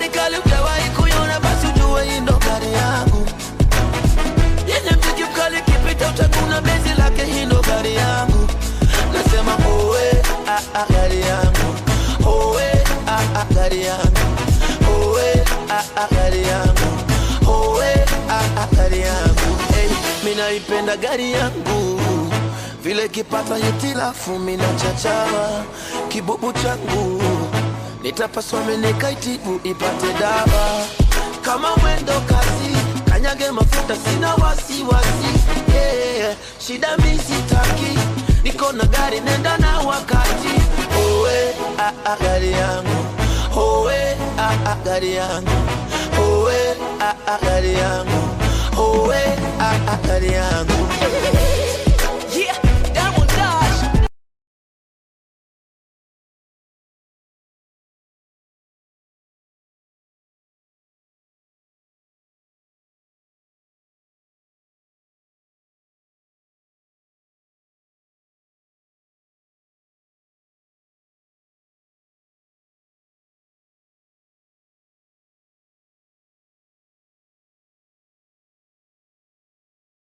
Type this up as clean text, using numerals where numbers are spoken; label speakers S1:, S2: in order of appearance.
S1: gari kali hujawahi kuiona, basi ujue hii ndo gari yangu. Yenye mziki mkali kipita utaguna bezi lake, hii ndo gari yangu. Nasema owe, gari yangu. Owe, gari yangu. Owe, gari yangu. Owe, gari yangu. Hey, minaipenda gari yangu, vile kipata hitilafu mina chachawa. Kibubu changu nitapaswa menikaitibu ipate dawa. Kama mwendo kasi, kanyage mafuta sina wasiwasi. Yeah, shida mi sitaki, niko na gari nenda na wakati. Owe, gari yangu. Owe, gari yangu. Owe, gari yangu. Owe, gari yangu.